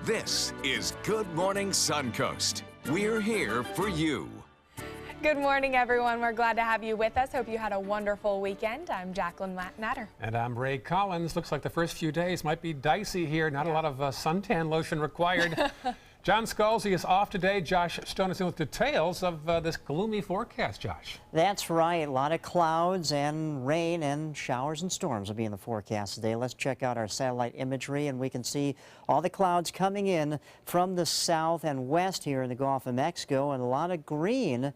This is Good Morning Suncoast. We're here for you. Good morning, everyone. We're glad to have you with us. Hope you had a wonderful weekend. I'm Jacqueline Natter. And I'm Ray Collins. Looks like the first few days might be dicey here. Not a lot of suntan lotion required. John Scalzi is off today. Josh Stone is in with details of this gloomy forecast, Josh. That's right. A lot of clouds and rain and showers and storms will be in the forecast today. Let's check out our satellite imagery, and we can see all the clouds coming in from the south and west here in the Gulf of Mexico, and a lot of green,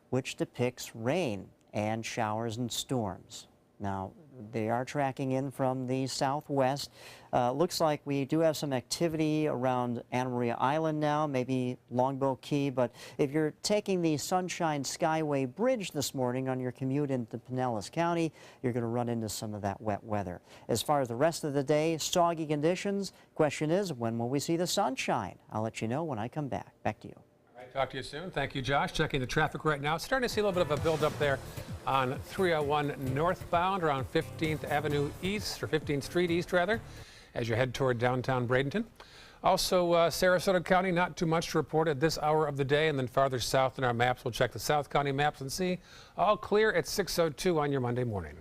which depicts rain and showers and storms. Now, they are tracking in from the southwest. Looks like we do have some activity around Anna Maria Island now, maybe Longboat Key, but if you're taking the Sunshine Skyway Bridge this morning on your commute into Pinellas County, you're going to run into some of that wet weather. As far as the rest of the day, soggy conditions. Question is, when will we see the sunshine? I'll let you know when I come back. Back to you. Talk to you soon. Thank you, Josh. Checking the traffic right now. Starting to see a little bit of a buildup there on 301 northbound around 15th Avenue East, or 15th Street East, rather, as you head toward downtown Bradenton. Also, Sarasota County, not too much to report at this hour of the day. And then farther south in our maps, we'll check the South County maps and see all clear at 6:02 on your Monday morning.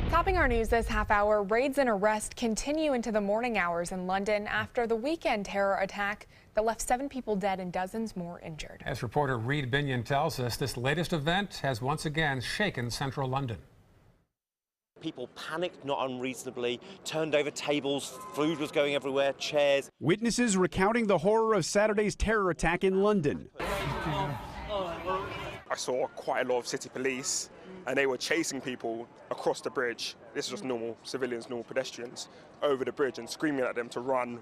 Topping our news this half hour, raids and arrests continue into the morning hours in London after the weekend terror attack that left 7 people dead and dozens more injured. As reporter Reed Binion tells us, this latest event has once again shaken central London. People panicked not unreasonably, turned over tables, food was going everywhere, chairs. Witnesses recounting the horror of Saturday's terror attack in London. I saw quite a lot of city police and they were chasing people across the bridge. This is just normal civilians, normal pedestrians, over the bridge and screaming at them to run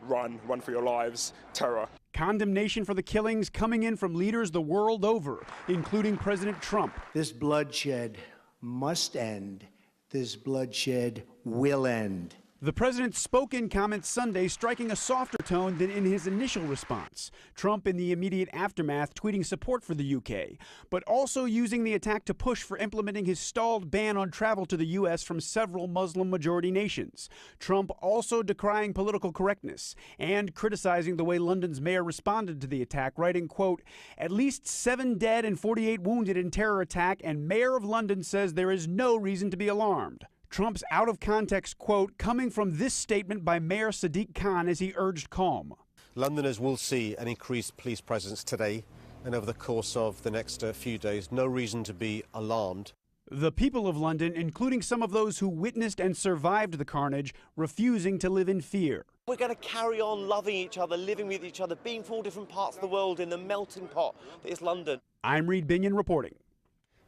for your lives. Terror. Condemnation for the killings coming in from leaders the world over, including President Trump. This bloodshed must end. This bloodshed will end. The president spoke in comments Sunday, striking a softer tone than in his initial response. Trump, in the immediate aftermath, tweeting support for the UK, but also using the attack to push for implementing his stalled ban on travel to the U.S. from several Muslim-majority nations. Trump also decrying political correctness and criticizing the way London's mayor responded to the attack, writing, quote, "At least 7 dead and 48 wounded in terror attack, and Mayor of London says there is no reason to be alarmed." Trump's out-of-context quote coming from this statement by Mayor Sadiq Khan as he urged calm. Londoners will see an increased police presence today and over the course of the next few days. No reason to be alarmed. The people of London, including some of those who witnessed and survived the carnage, refusing to live in fear. We're going to carry on loving each other, living with each other, being from all different parts of the world in the melting pot that is London. I'm Reed Binion reporting.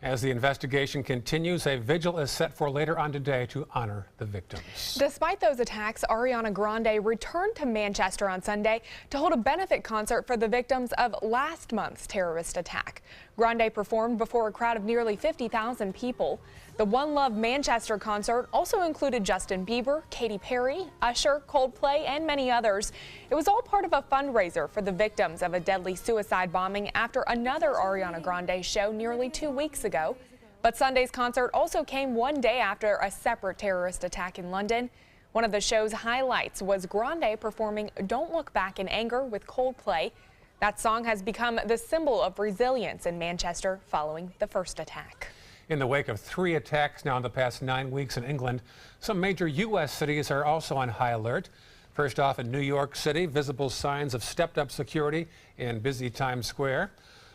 As the investigation continues, a vigil is set for later on today to honor the victims. Despite those attacks, Ariana Grande returned to Manchester on Sunday to hold a benefit concert for the victims of last month's terrorist attack. Grande performed before a crowd of nearly 50,000 people. The One Love Manchester concert also included Justin Bieber, Katy Perry, Usher, Coldplay, and many others. It was all part of a fundraiser for the victims of a deadly suicide bombing after another Ariana Grande show nearly 2 weeks ago. But Sunday's concert also came one day after a separate terrorist attack in London. One of the show's highlights was Grande performing Don't Look Back in Anger with Coldplay. That song has become the symbol of resilience in Manchester following the first attack. In the wake of 3 attacks now in the past 9 weeks in England, some major U.S. cities are also on high alert. First off, in New York City, visible signs of stepped-up security in busy Times Square.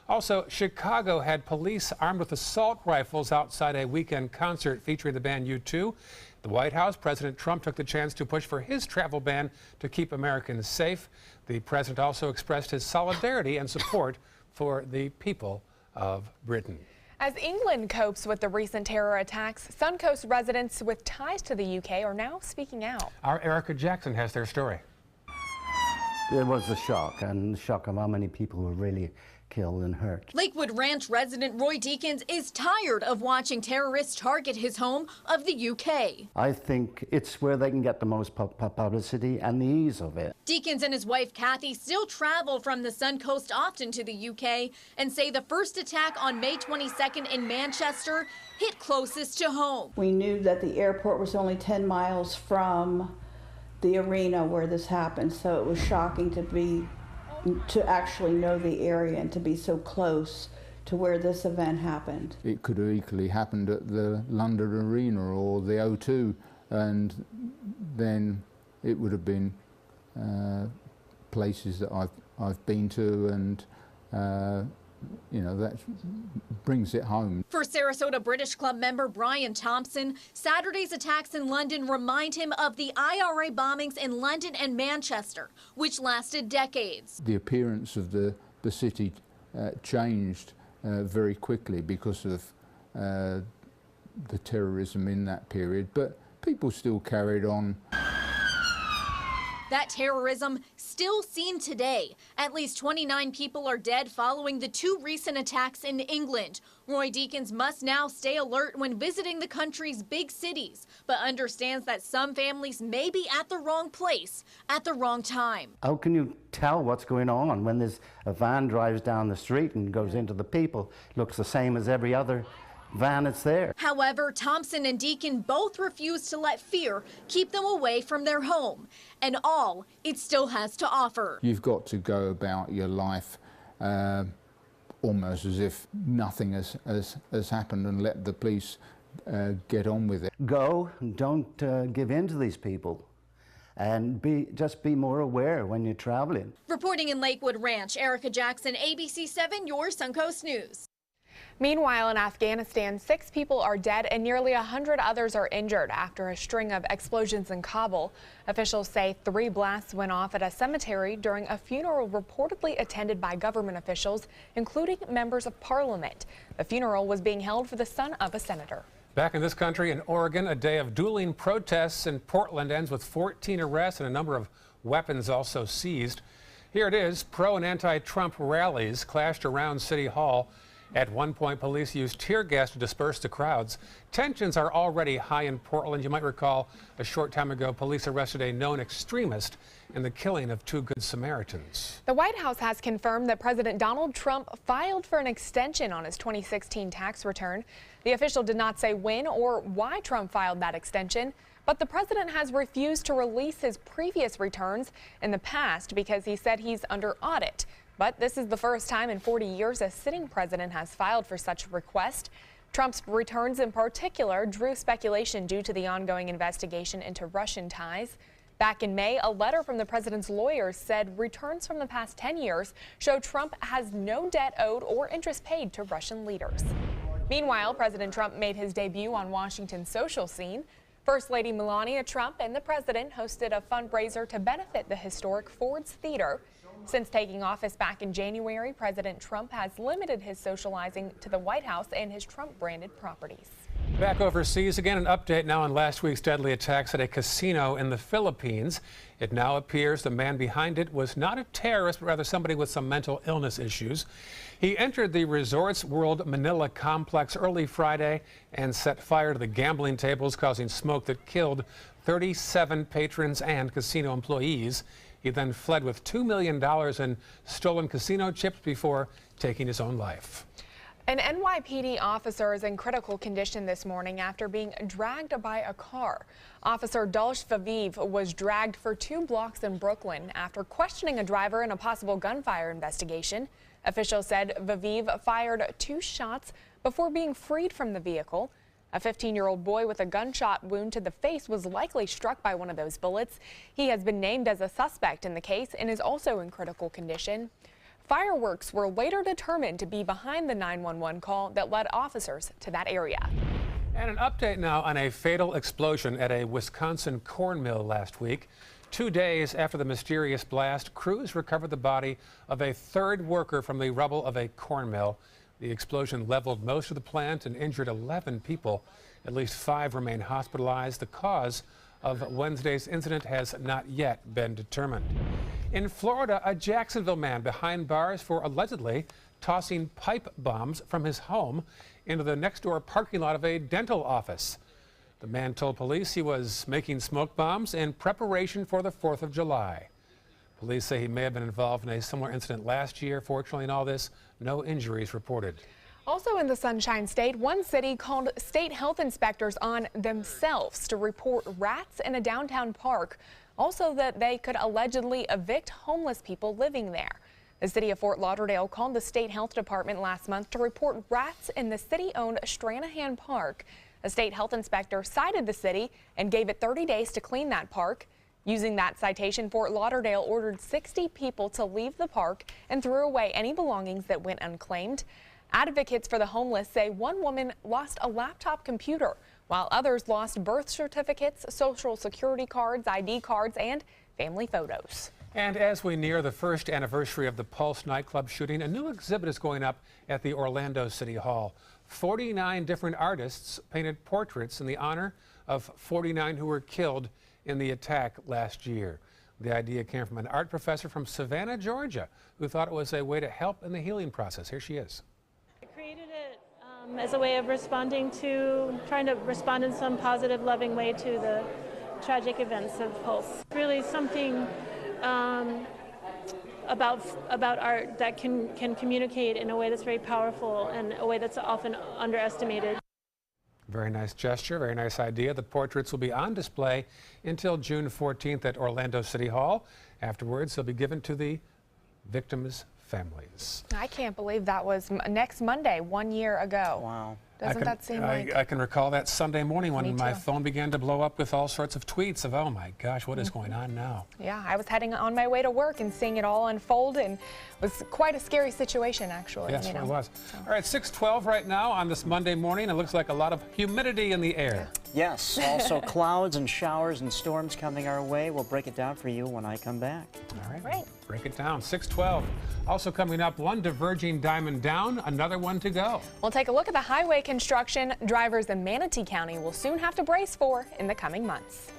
Also, Chicago had police armed with assault rifles outside a weekend concert featuring the band U2. The White House, President Trump took the chance to push for his travel ban to keep Americans safe. The president also expressed his solidarity and support for the people of Britain. As England copes with the recent terror attacks, Suncoast residents with ties to the UK are now speaking out. Our Erica Jackson has their story. It was a shock, and the shock of how many people were really killed and hurt. Lakewood Ranch resident Roy Deakins is tired of watching terrorists target his home of the UK. I think it's where they can get the most publicity and the ease of it. Deakins and his wife Kathy still travel from the Suncoast often to the UK and say the first attack on May 22nd in Manchester hit closest to home. We knew that the airport was only 10 miles from the arena where this happened, so it was shocking to be to actually know the area and to be so close to where this event happened. It could have equally happened at the London Arena or the O2, and then it would have been places that I've been to, and you know, that brings it home. For Sarasota British Club member Brian Thompson, Saturday's attacks in London remind him of the IRA bombings in London and Manchester, which lasted decades. The appearance of the city changed very quickly because of the terrorism in that period, but people still carried on. That terrorism still seen today. At least 29 people are dead following the 2 recent attacks in England. Roy Deakins must now stay alert when visiting the country's big cities, but understands that some families may be at the wrong place at the wrong time. How can you tell what's going on when there's a van drives down the street and goes into the people? It looks the same as every other van that's there. However, Thompson and Deacon both refuse to let fear keep them away from their home and all it still has to offer. You've got to go about your life almost as if nothing has happened, and let the police get on with it. Go, don't give in to these people, and just be more aware when you're traveling. Reporting in Lakewood Ranch, Erica Jackson, ABC 7, your Suncoast News. Meanwhile, in Afghanistan, 6 people are dead and nearly 100 others are injured after a string of explosions in Kabul. Officials say 3 blasts went off at a cemetery during a funeral reportedly attended by government officials, including members of parliament. The funeral was being held for the son of a senator. Back in this country, in Oregon, a day of dueling protests in Portland ends with 14 arrests and a number of weapons also seized. Here it is. Pro and anti-Trump rallies clashed around City Hall. At one point, police used tear gas to disperse the crowds. Tensions are already high in Portland. You might recall a short time ago, police arrested a known extremist in the killing of 2 Good Samaritans. The White House has confirmed that President Donald Trump filed for an extension on his 2016 tax return. The official did not say when or why Trump filed that extension, but the president has refused to release his previous returns in the past because he said he's under audit. But this is the first time in 40 years a sitting president has filed for such a request. Trump's returns in particular drew speculation due to the ongoing investigation into Russian ties. Back in May, a letter from the president's lawyers said returns from the past 10 years show Trump has no debt owed or interest paid to Russian leaders. Meanwhile, President Trump made his debut on Washington's social scene. First Lady Melania Trump and the president hosted a fundraiser to benefit the historic Ford's Theater. Since taking office back in January, President Trump has limited his socializing to the White House and his Trump-branded properties. Back overseas again, an update now on last week's deadly attacks at a casino in the Philippines. It now appears the man behind it was not a terrorist, but rather somebody with some mental illness issues. He entered the Resorts World Manila complex early Friday and set fire to the gambling tables, causing smoke that killed 37 patrons and casino employees. He then fled with $2 million in stolen casino chips before taking his own life. An NYPD officer is in critical condition this morning after being dragged by a car. Officer Dulce Vaviv was dragged for 2 blocks in Brooklyn after questioning a driver in a possible gunfire investigation. Officials said Vaviv fired 2 shots before being freed from the vehicle. A 15-year-old boy with a gunshot wound to the face was likely struck by one of those bullets. He has been named as a suspect in the case and is also in critical condition. Fireworks were later determined to be behind the 911 call that led officers to that area. And an update now on a fatal explosion at a Wisconsin corn mill last week. 2 days after the mysterious blast, crews recovered the body of a 3rd worker from the rubble of a corn mill. The explosion leveled most of the plant and injured 11 people. At least 5 remain hospitalized. The cause of Wednesday's incident has not yet been determined. In Florida, a Jacksonville man behind bars for allegedly tossing pipe bombs from his home into the next-door parking lot of a dental office. The man told police he was making smoke bombs in preparation for the 4th of July. Police say he may have been involved in a similar incident last year. Fortunately, in all this, no injuries reported. Also in the Sunshine State, one city called state health inspectors on themselves to report rats in a downtown park. Also that they could allegedly evict homeless people living there. The city of Fort Lauderdale called the state health department last month to report rats in the city-owned Stranahan Park. A state health inspector cited the city and gave it 30 days to clean that park. Using that citation, Fort Lauderdale ordered 60 people to leave the park and threw away any belongings that went unclaimed. Advocates for the homeless say one woman lost a laptop computer, while others lost birth certificates, social security cards, ID cards, and family photos. And as we near the first anniversary of the Pulse nightclub shooting, a new exhibit is going up at the Orlando City Hall. 49 different artists painted portraits in the honor of 49 who were killed in the attack last year. The idea came from an art professor from Savannah, Georgia, who thought it was a way to help in the healing process. Here she is. I created it as a way of trying to respond in some positive, loving way to the tragic events of Pulse. Really something about art that can communicate in a way that's very powerful and a way that's often underestimated. Very nice gesture, very nice idea. The portraits will be on display until June 14th at Orlando City Hall. Afterwards, they'll be given to the victims' families. I can't believe that was next Monday, 1 year ago. Wow. Doesn't that seem like... I can recall that Sunday morning when my phone began to blow up with all sorts of tweets of, oh my gosh, what is going on now? Yeah, I was heading on my way to work and seeing it all unfold, and it was quite a scary situation, actually. Yes, it was. All right, 6:12 right now on this Monday morning. It looks like a lot of humidity in the air. Yes, also clouds and showers and storms coming our way. We'll break it down for you when I come back. All right, break it down. 6:12. Also coming up, one diverging diamond down, another one to go. We'll take a look at the highway construction drivers in Manatee County will soon have to brace for in the coming months.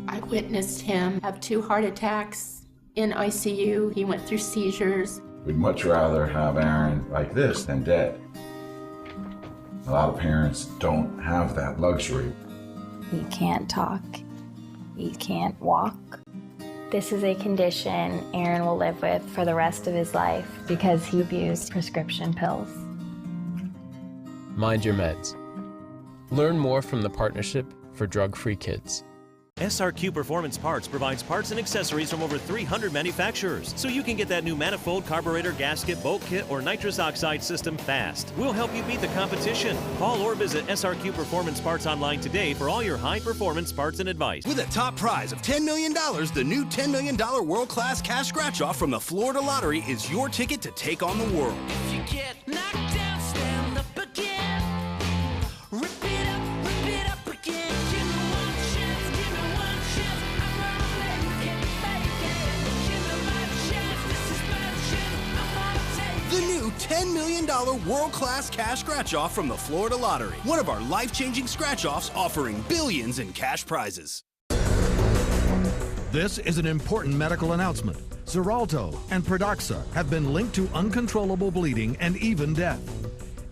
I witnessed him have 2 heart attacks in ICU. He went through seizures. We'd much rather have Aaron like this than dead. A lot of parents don't have that luxury. He can't talk. He can't walk. This is a condition Aaron will live with for the rest of his life because he abused prescription pills. Mind your meds. Learn more from the Partnership for Drug-Free Kids. SRQ Performance Parts provides parts and accessories from over 300 manufacturers, so you can get that new manifold, carburetor, gasket, bolt kit, or nitrous oxide system fast. We'll help you beat the competition. Call or visit SRQ Performance Parts online today for all your high-performance parts and advice. With a top prize of $10 million, the new $10 million world-class cash scratch-off from the Florida Lottery is your ticket to take on the world. If you get knocked down, stand up again. Rip it up again. Give me one chance, give me one chance. I'm gonna make it, make it. Give me my chance, this is my chance. I'm gonna take The new $10 million world-class cash scratch-off from the Florida Lottery. One of our life-changing scratch-offs offering billions in cash prizes. This is an important medical announcement. Xarelto and Pradaxa have been linked to uncontrollable bleeding and even death.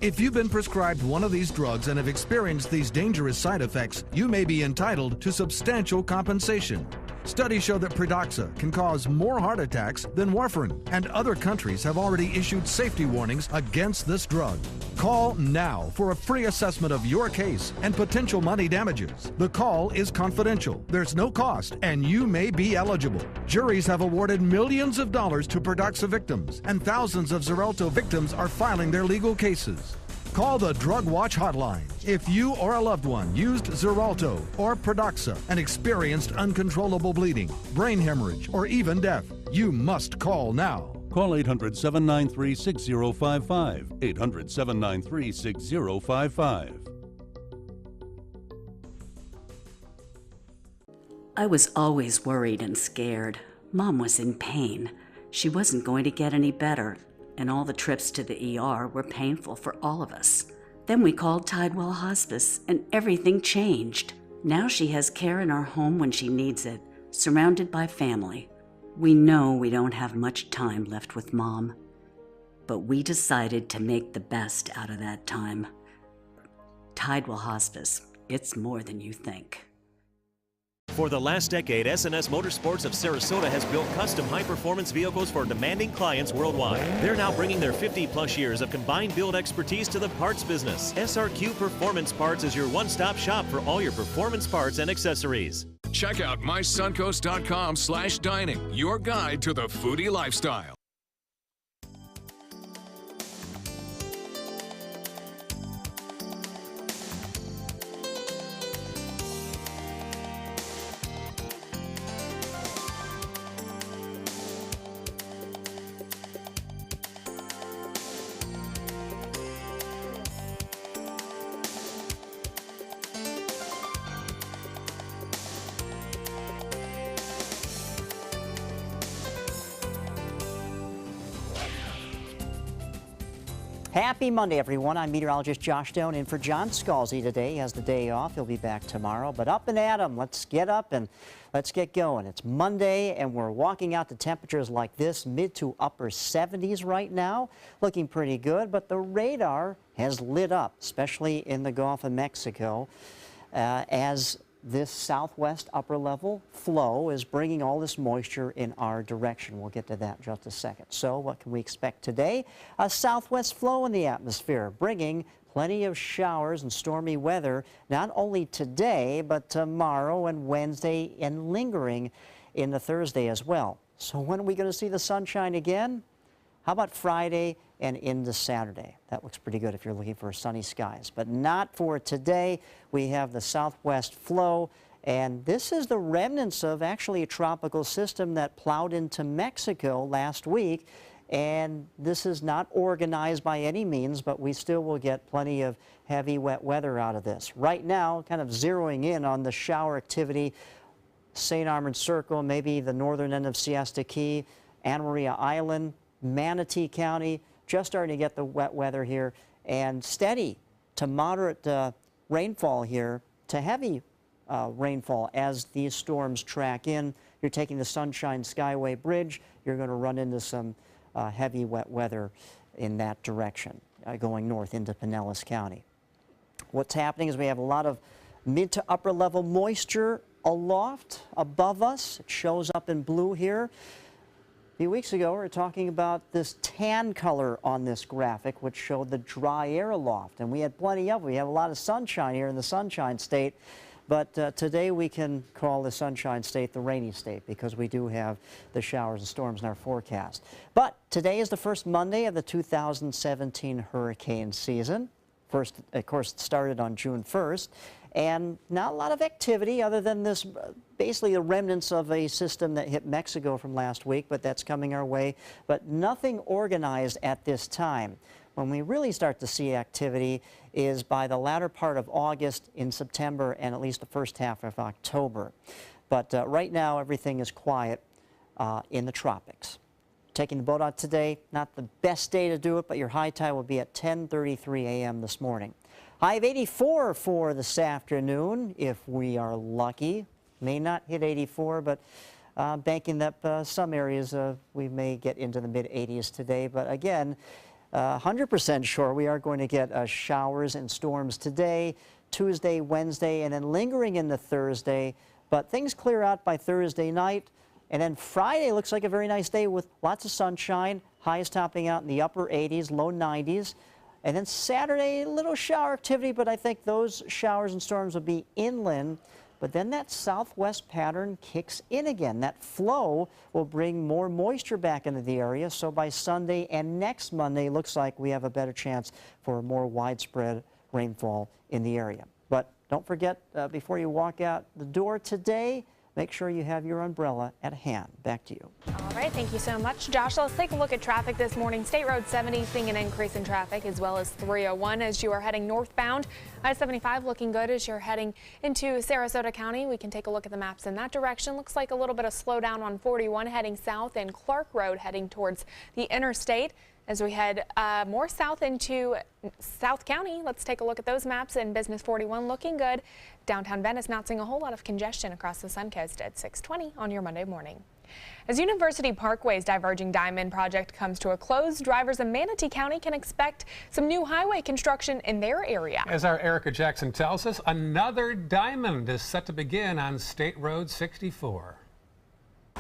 If you've been prescribed one of these drugs and have experienced these dangerous side effects, you may be entitled to substantial compensation. Studies show that Pradaxa can cause more heart attacks than warfarin, and other countries have already issued safety warnings against this drug. Call now for a free assessment of your case and potential money damages. The call is confidential, there's no cost, and you may be eligible. Juries have awarded millions of dollars to Pradaxa victims, and thousands of Xarelto victims are filing their legal cases. Call the Drug Watch hotline if you or a loved one used Xarelto or Pradaxa and experienced uncontrollable bleeding, brain hemorrhage, or even death. You must call now. Call 800-793-6055. 800-793-6055. I was always worried and scared. Mom was in pain. She wasn't going to get any better, and all the trips to the ER were painful for all of us. Then we called Tidewell Hospice, and everything changed. Now she has care in our home when she needs it, surrounded by family. We know we don't have much time left with Mom, but we decided to make the best out of that time. Tidewell Hospice, it's more than you think. For the last decade, S&S Motorsports of Sarasota has built custom high-performance vehicles for demanding clients worldwide. They're now bringing their 50-plus years of combined build expertise to the parts business. SRQ Performance Parts is your one-stop shop for all your performance parts and accessories. Check out mysuncoast.com/dining, your guide to the foodie lifestyle. Happy Monday, everyone. I'm meteorologist Josh Doan in for John Scalzi today. He has the day off. He'll be back tomorrow. But up and at 'em. Let's get up and let's get going. It's Monday, and we're walking out to temperatures like this, mid to upper 70s right now. Looking pretty good, but the radar has lit up, especially in the Gulf of Mexico, as this southwest upper level flow is bringing all this moisture in our direction. We'll get to that in just a second. So what can we expect today? A southwest flow in the atmosphere, bringing plenty of showers and stormy weather, not only today, but tomorrow and Wednesday, and lingering into Thursday as well. So when are we going to see the sunshine again? How about Friday and into Saturday? That looks pretty good if you're looking for sunny skies, but not for today. We have the southwest flow, and this is the remnants of actually a tropical system that plowed into Mexico last week. And this is not organized by any means, but we still will get plenty of heavy, wet weather out of this. Right now, kind of zeroing in on the shower activity, St. Armand Circle, maybe the northern end of Siesta Key, Anna Maria Island, Manatee County, just starting to get the wet weather here, and steady to moderate rainfall here to heavy rainfall as these storms track in. You're taking the Sunshine Skyway Bridge, you're going to run into some heavy wet weather in that direction, going north into Pinellas County. What's happening is we have a lot of mid to upper level moisture aloft above us. It shows up in blue here. A few weeks ago, we were talking about this tan color on this graphic, which showed the dry air aloft, and we had plenty of it. We have a lot of sunshine here in the Sunshine State, but today we can call the Sunshine State the rainy state because we do have the showers and storms in our forecast. But today is the first Monday of the 2017 hurricane season. First, of course, it started on June 1st. And not a lot of activity other than this, basically the remnants of a system that hit Mexico from last week, but that's coming our way. But nothing organized at this time. When we really start to see activity is by the latter part of August, in September, and at least the first half of October. But right now, everything is quiet in the tropics. Taking the boat out today, not the best day to do it, but your high tide will be at 10:33 a.m. this morning. High of 84 for this afternoon, if we are lucky. May not hit 84, but banking that some areas we may get into the mid-80s today. But again, 100% sure we are going to get showers and storms today, Tuesday, Wednesday, and then lingering into Thursday. But things clear out by Thursday night. And then Friday looks like a very nice day with lots of sunshine, highs topping out in the upper 80s, low 90s. And then Saturday, a little shower activity, but I think those showers and storms will be inland. But then that southwest pattern kicks in again. That flow will bring more moisture back into the area. So by Sunday and next Monday, looks like we have a better chance for more widespread rainfall in the area. But don't forget, before you walk out the door today, make sure you have your umbrella at hand. Back to you. All right, thank you so much, Josh. Let's take a look at traffic this morning. State Road 70 seeing an increase in traffic, as well as 301 as you are heading northbound. I-75 looking good as you're heading into Sarasota County. We can take a look at the maps in that direction. Looks like a little bit of slowdown on 41 heading south, and Clark Road heading towards the interstate. As we head more south into South County, let's take a look at those maps. In Business 41 looking good. Downtown Venice not seeing a whole lot of congestion across the Suncoast at 6:20 on your Monday morning. As University Parkway's Diverging Diamond project comes to a close, drivers in Manatee County can expect some new highway construction in their area. As our Erica Jackson tells us, another diamond is set to begin on State Road 64.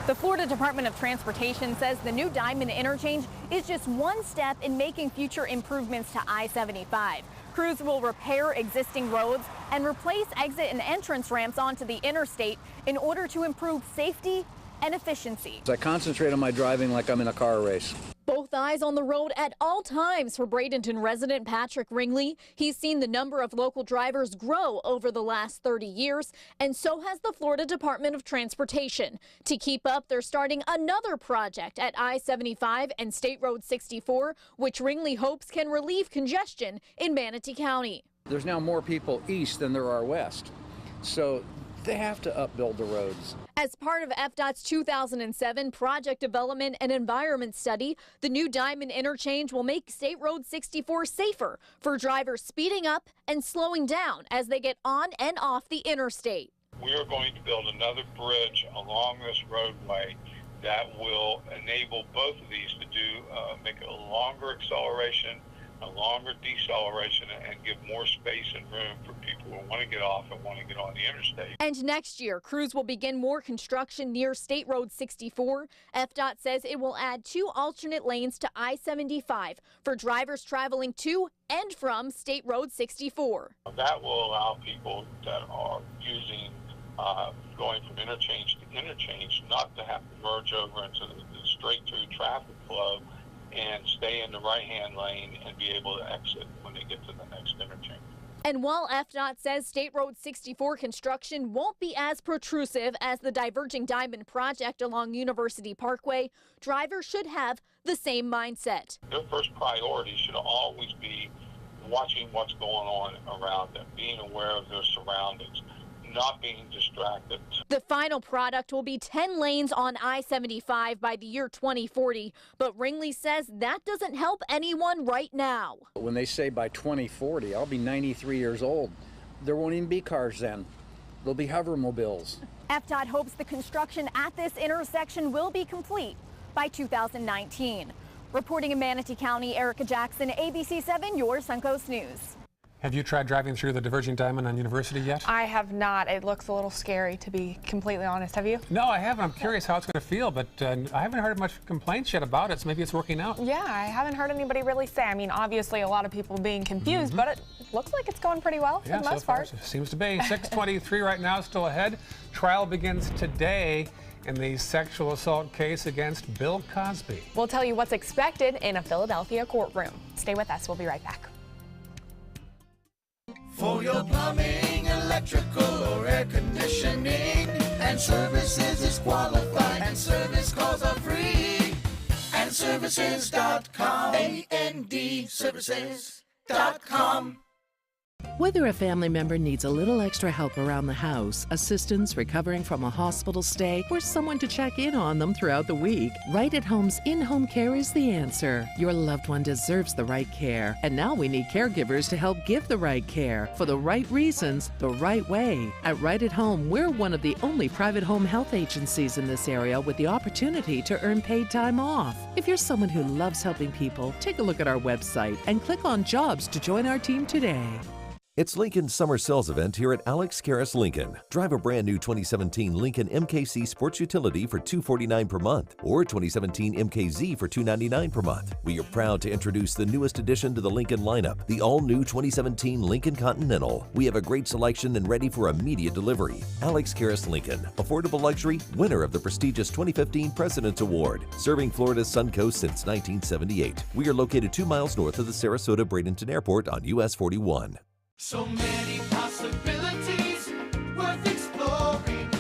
The Florida Department of Transportation says the new Diamond interchange is just one step in making future improvements to I-75. Crews will repair existing roads and replace exit and entrance ramps onto the interstate in order to improve safety and efficiency. I concentrate on my driving like I'm in a car race. Both eyes on the road at all times for Bradenton resident Patrick Ringley. He's seen the number of local drivers grow over the last 30 years, and so has the Florida Department of Transportation. To keep up, they're starting another project at I-75 and State Road 64, which Ringley hopes can relieve congestion in Manatee County. There's now more people east than there are west, so they have to upbuild the roads. As part of FDOT's 2007 Project Development and Environment Study, the new Diamond interchange will make State Road 64 safer for drivers speeding up and slowing down as they get on and off the interstate. We are going to build another bridge along this roadway that will enable both of these to make a longer acceleration, a longer deceleration, and give more space and room for people who want to get off and want to get on the interstate. And next year, crews will begin more construction near State Road 64. FDOT says it will add 2 alternate lanes to I-75 for drivers traveling to and from State Road 64. That will allow people that are using going from interchange to interchange not to have to merge over into the straight-through traffic flow and stay in the right-hand lane and be able to exit when they get to the next interchange. And while FDOT says State Road 64 construction won't be as protrusive as the Diverging Diamond project along University Parkway, drivers should have the same mindset. Their first priority should always be watching what's going on around them, being aware of their surroundings, not being distracted. The final product will be 10 lanes on I-75 by the year 2040, but Ringley says that doesn't help anyone right now. When they say by 2040, I'll be 93 years old. There won't even be cars then. There'll be hovermobiles. FDOT hopes the construction at this intersection will be complete by 2019. Reporting in Manatee County, Erica Jackson, ABC 7, your Suncoast News. Have you tried driving through the Diverging Diamond on University yet? I have not. It looks a little scary, to be completely honest. Have you? No, I haven't. I'm curious how it's going to feel, but I haven't heard much complaints yet about it, so maybe it's working out. Yeah, I haven't heard anybody really say. I mean, obviously a lot of people being confused, but it looks like it's going pretty well for the most part. Seems to be. 6:23 right now, still ahead. Trial begins today in the sexual assault case against Bill Cosby. We'll tell you what's expected in a Philadelphia courtroom. Stay with us. We'll be right back. For your plumbing, electrical, or air conditioning, and services is qualified, and service calls are free. AndServices.com. AndServices.com. Whether a family member needs a little extra help around the house, assistance recovering from a hospital stay, or someone to check in on them throughout the week, Right at Home's in-home care is the answer. Your loved one deserves the right care, and now we need caregivers to help give the right care for the right reasons, the right way. At Right at Home, we're one of the only private home health agencies in this area with the opportunity to earn paid time off. If you're someone who loves helping people, take a look at our website and click on Jobs to join our team today. It's Lincoln's summer sales event here at Alex Karras Lincoln. Drive a brand new 2017 Lincoln MKC Sports Utility for $249 per month or 2017 MKZ for $299 per month. We are proud to introduce the newest addition to the Lincoln lineup, the all-new 2017 Lincoln Continental. We have a great selection and ready for immediate delivery. Alex Karras Lincoln, affordable luxury, winner of the prestigious 2015 President's Award, serving Florida's Suncoast since 1978. We are located 2 miles north of the Sarasota-Bradenton Airport on US 41. So many possibilities worth exploring.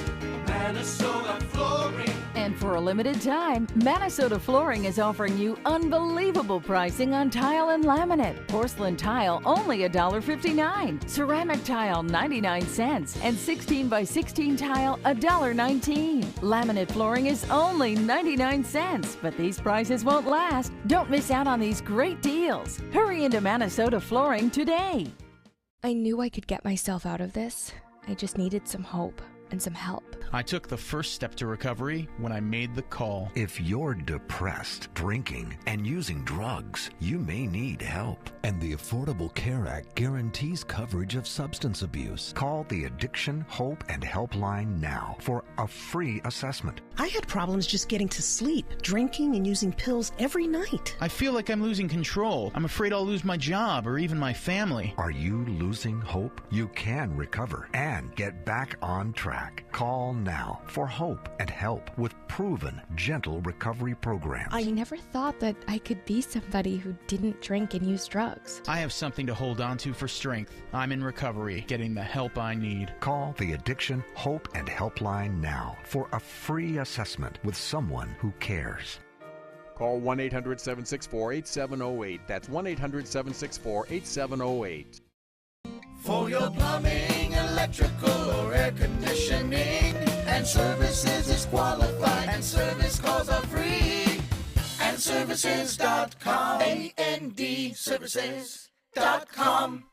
Minnesota Flooring. And for a limited time, Minnesota Flooring is offering you unbelievable pricing on tile and laminate. Porcelain tile only $1.59. Ceramic tile 99 cents. And 16 by 16 tile $1.19. Laminate flooring is only 99 cents. But these prices won't last. Don't miss out on these great deals. Hurry into Minnesota Flooring today. I knew I could get myself out of this. I just needed some hope. and some help. I took the first step to recovery when I made the call. If you're depressed, drinking, and using drugs, you may need help. And the Affordable Care Act guarantees coverage of substance abuse. Call the Addiction, Hope, and Helpline now for a free assessment. I had problems just getting to sleep, drinking and using pills every night. I feel like I'm losing control. I'm afraid I'll lose my job or even my family. Are you losing hope? You can recover and get back on track. Call now for hope and help with proven, gentle recovery programs. I never thought that I could be somebody who didn't drink and use drugs. I have something to hold on to for strength. I'm in recovery, getting the help I need. Call the Addiction, Hope, and Helpline now for a free assessment with someone who cares. Call 1-800-764-8708. That's 1-800-764-8708. For your plumbing, electrical, or air conditioning, and services is qualified, and service calls are free. And services.com, AND services.com.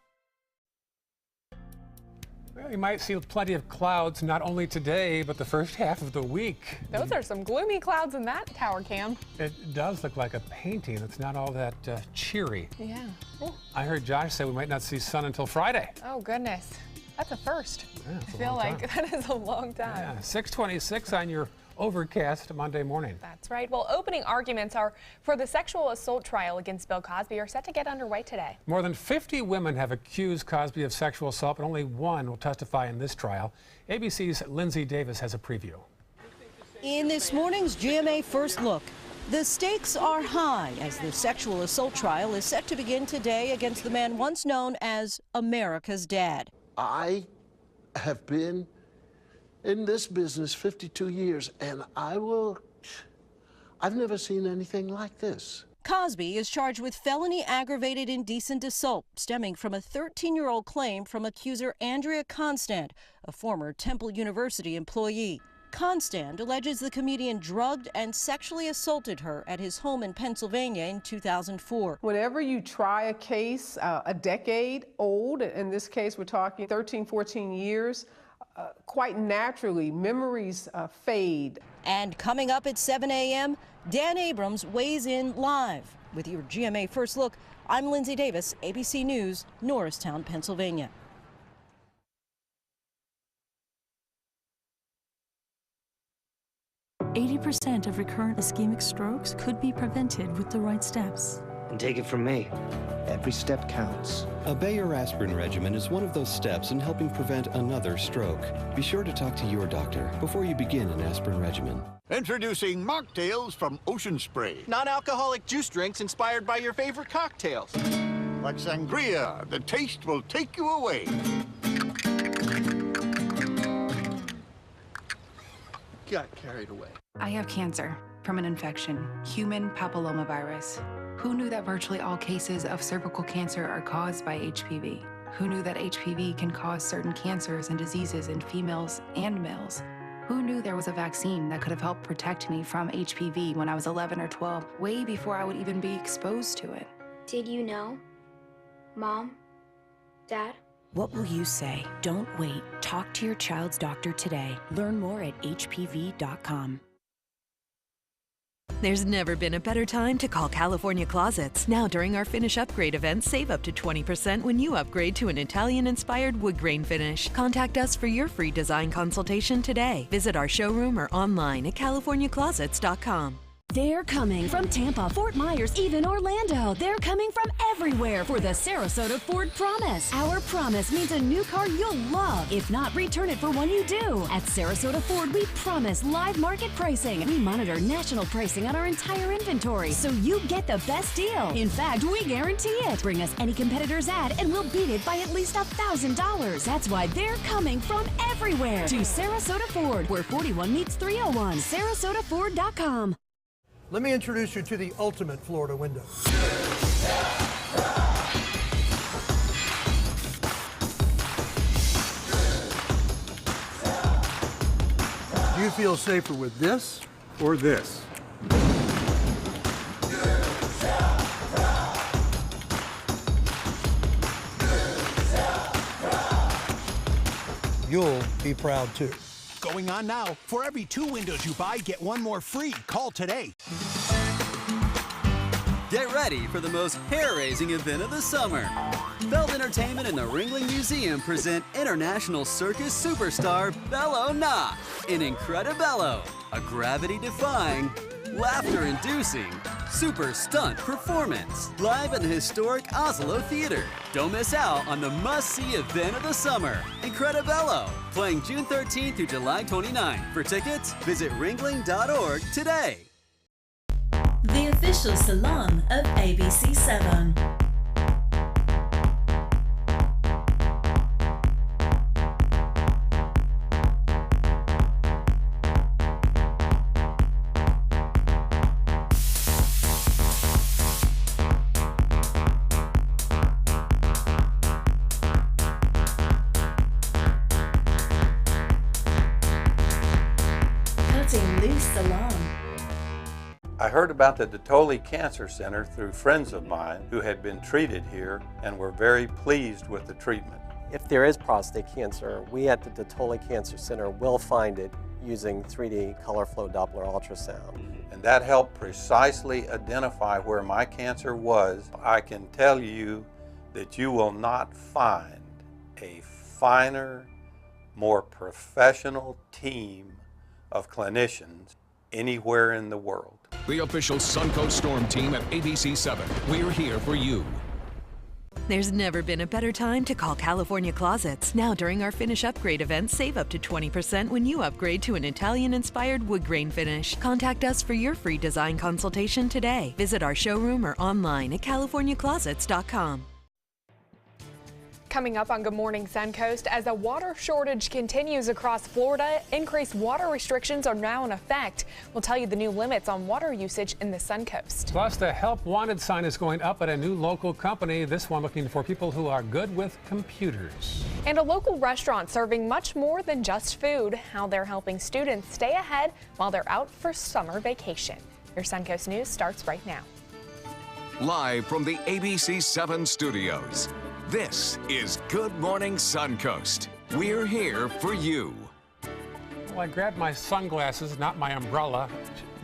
Well, you might see plenty of clouds, not only today, but the first half of the week. Those are some gloomy clouds in that tower cam. It does look like a painting. It's not all that cheery. Yeah. Ooh. I heard Josh say we might not see sun until Friday. Oh, goodness. That's a first. Yeah, I feel like that is a long time. Yeah, 6:26 on your overcast Monday morning. That's right. Well, opening arguments for the sexual assault trial against Bill Cosby are set to get underway today. More than 50 women have accused Cosby of sexual assault, but only one will testify in this trial. ABC's Lindsay Davis has a preview. In this morning's GMA First Look, the stakes are high as the sexual assault trial is set to begin today against the man once known as America's dad. I have been in this business 52 years, and I've never seen anything like this. Cosby is charged with felony aggravated indecent assault stemming from a 13-year-old claim from accuser Andrea Constand, a former Temple University employee. Constand alleges the comedian drugged and sexually assaulted her at his home in Pennsylvania in 2004. Whenever you try a case a decade old, in this case we're talking 13, 14 years, quite naturally, memories fade. And coming up at 7 a.m., Dan Abrams weighs in live. With your GMA First Look, I'm Lindsay Davis, ABC News, Norristown, Pennsylvania. %80 of recurrent ischemic strokes could be prevented with the right steps. And take it from me, every step counts. A Bayer aspirin regimen is one of those steps in helping prevent another stroke. Be sure to talk to your doctor before you begin an aspirin regimen. Introducing mocktails from Ocean Spray. Non-alcoholic juice drinks inspired by your favorite cocktails. Like sangria, the taste will take you away. Got carried away. I have cancer from an infection, human papillomavirus. Who knew that virtually all cases of cervical cancer are caused by HPV? Who knew that HPV can cause certain cancers and diseases in females and males? Who knew there was a vaccine that could have helped protect me from HPV when I was 11 or 12, way before I would even be exposed to it? Did you know? Mom? Dad? What will you say? Don't wait. Talk to your child's doctor today. Learn more at hpv.com. There's never been a better time to call California Closets. Now during our Finish Upgrade event, save up to 20% when you upgrade to an Italian-inspired wood grain finish. Contact us for your free design consultation today. Visit our showroom or online at californiaclosets.com. They're coming from Tampa, Fort Myers, even Orlando. They're coming from everywhere for the Sarasota Ford Promise. Our promise means a new car you'll love. If not, return it for one you do. At Sarasota Ford, we promise live market pricing. We monitor national pricing on our entire inventory, so you get the best deal. In fact, we guarantee it. Bring us any competitor's ad, and we'll beat it by at least $1,000. That's why they're coming from everywhere to Sarasota Ford, where 41 meets 301. SarasotaFord.com. Let me introduce you to the ultimate Florida window. Do you feel safer with this or this? You'll be proud too. going on now. For every 2 windows you buy, get 1 more free. Call today. Get ready for the most hair-raising event of the summer. Feld Entertainment and the Ringling Museum present international circus superstar Bello Knott in Incredibello, a gravity-defying, laughter-inducing, super stunt performance live in the historic Oslo Theater. Don't miss out on the must-see event of the summer, Incredibello, playing June 13th through July 29th. For tickets, visit ringling.org today. The official salon of ABC7. Cutting Loose Salon. I heard about the Dotoli Cancer Center through friends of mine who had been treated here and were very pleased with the treatment. If there is prostate cancer, we at the Dotoli Cancer Center will find it using 3D color flow Doppler ultrasound. And that helped precisely identify where my cancer was. I can tell you that you will not find a finer, more professional team of clinicians anywhere in the world. The official Suncoast Storm team at ABC7. We're here for you. There's never been a better time to call California Closets. Now during our Finish Upgrade event, save up to 20% when you upgrade to an Italian-inspired wood grain finish. Contact us for your free design consultation today. Visit our showroom or online at californiaclosets.com. Coming up on Good Morning Suncoast, as a water shortage continues across Florida, increased water restrictions are now in effect. We'll tell you the new limits on water usage in the Suncoast. Plus, the Help Wanted sign is going up at a new local company, this one looking for people who are good with computers. And a local restaurant serving much more than just food, how they're helping students stay ahead while they're out for summer vacation. Your Suncoast News starts right now. Live from the ABC7 studios, this is Good Morning Suncoast. We're here for you. Well, I grabbed my sunglasses, not my umbrella,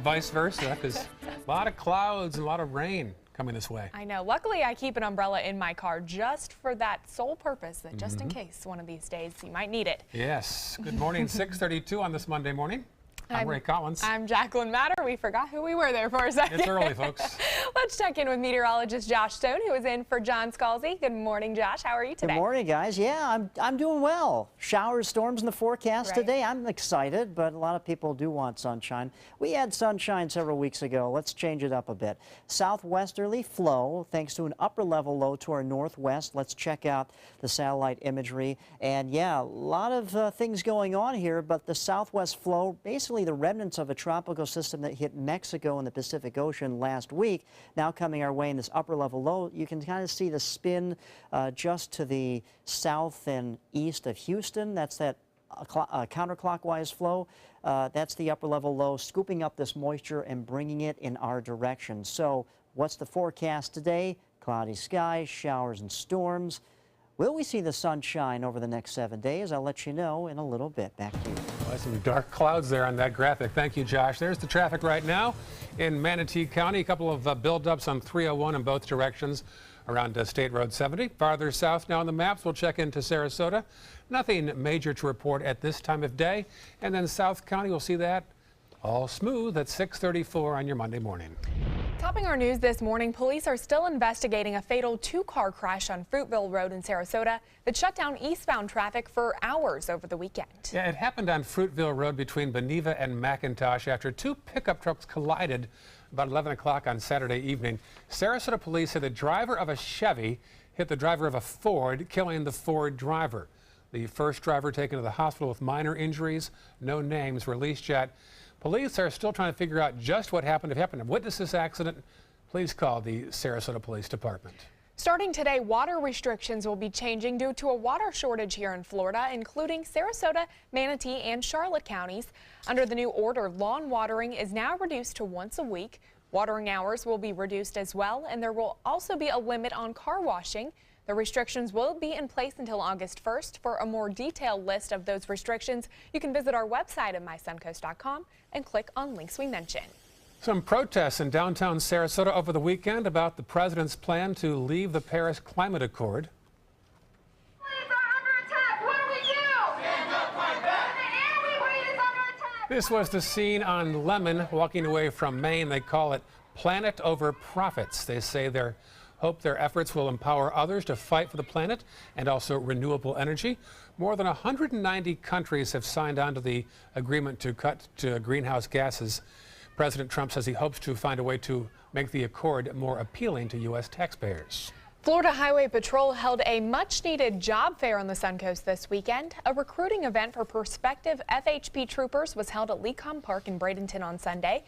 vice versa, because a lot of clouds and a lot of rain coming this way. I know. Luckily, I keep an umbrella in my car just for that sole purpose, that just in case one of these days you might need it. Yes. Good morning, 6:32 on this Monday morning. I'm Ray Collins. I'm Jacqueline Matter. We forgot who we were there for a second. It's early, folks. Let's check in with meteorologist Josh Stone, who is in for John Scalzi. Good morning, Josh. How are you today? Good morning, guys. Yeah, I'm doing well. Showers, storms in the forecast today. I'm excited, but a lot of people do want sunshine. We had sunshine several weeks ago. Let's change it up a bit. Southwesterly flow, thanks to an upper level low to our northwest. Let's check out the satellite imagery. And yeah, a lot of things going on here, but the southwest flow, basically the remnants of a tropical system that hit Mexico and the Pacific Ocean last week, now coming our way in this upper level low. You can kind of see the spin just to the south and east of Houston. That's that counterclockwise flow. That's the upper level low scooping up this moisture and bringing it in our direction. So what's the forecast today? Cloudy skies, showers and storms. Will we see the sunshine over the next 7 days? I'll let you know in a little bit. Back to you. Well, some dark clouds there on that graphic. Thank you, Josh. There's the traffic right now in Manatee County. A couple of buildups on 301 in both directions around State Road 70. Farther south now on the maps, we'll check into Sarasota. Nothing major to report at this time of day. And then South County, we'll see that all smooth at 6:34 on your Monday morning. Topping our news this morning, police are still investigating a fatal two-car crash on Fruitville Road in Sarasota that shut down eastbound traffic for hours over the weekend. Yeah, it happened on Fruitville Road between Beneva and McIntosh after two pickup trucks collided about 11 o'clock on Saturday evening. Sarasota police said the driver of a Chevy hit the driver of a Ford, killing the Ford driver. The first driver taken to the hospital with minor injuries, no names released yet. Police are still trying to figure out just what happened. If you happen to witness this accident, please call the Sarasota Police Department. Starting today, water restrictions will be changing due to a water shortage here in Florida, including Sarasota, Manatee, and Charlotte counties. Under the new order, lawn watering is now reduced to once a week. Watering hours will be reduced as well, and there will also be a limit on car washing. The restrictions will be in place until August 1st. For a more detailed list of those restrictions, you can visit our website at mysuncoast.com and click on links we mentioned. Some protests in downtown Sarasota over the weekend about the president's plan to leave the Paris Climate Accord. This was the scene on Lemon walking away from Maine. They call it Planet Over Profits. They say they hope their efforts will empower others to fight for the planet and also renewable energy. More than 190 countries have signed on to the agreement to cut greenhouse gases. President Trump says he hopes to find a way to make the accord more appealing to U.S. taxpayers. Florida Highway Patrol held a much-needed job fair on the Suncoast this weekend. A recruiting event for prospective FHP troopers was held at Lecom Park in Bradenton on Sunday.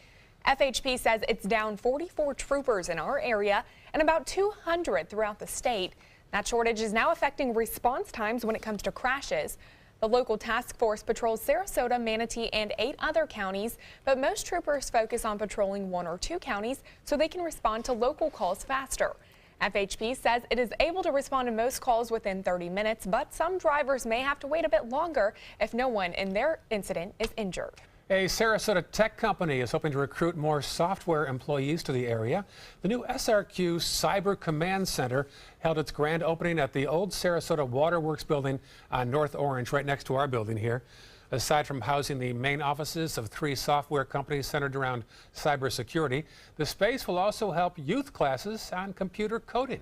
FHP says it's down 44 troopers in our area and about 200 throughout the state. That shortage is now affecting response times when it comes to crashes. The local task force patrols Sarasota, Manatee, and 8 other counties, but most troopers focus on patrolling 1 or 2 counties so they can respond to local calls faster. FHP says it is able to respond to most calls within 30 minutes, but some drivers may have to wait a bit longer if no one in their incident is injured. A Sarasota tech company is hoping to recruit more software employees to the area. The new SRQ Cyber Command Center held its grand opening at the old Sarasota Waterworks building on North Orange, right next to our building here. Aside from housing the main offices of 3 software companies centered around cybersecurity, the space will also help youth classes on computer coding.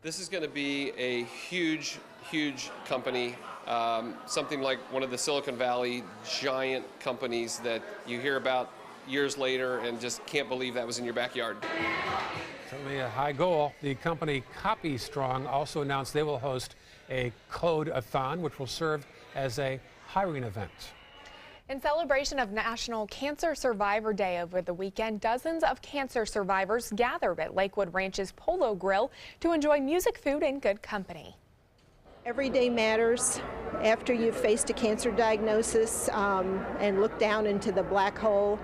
This is going to be a huge company, something like one of the Silicon Valley giant companies that you hear about years later and just can't believe that was in your backyard. Certainly a high goal. The company CopyStrong also announced they will host a code-a-thon, which will serve as a hiring event. In celebration of National Cancer Survivor Day over the weekend, dozens of cancer survivors gathered at Lakewood Ranch's Polo Grill to enjoy music, food, and good company. Every day matters after you've faced a cancer diagnosis and look down into the black hole.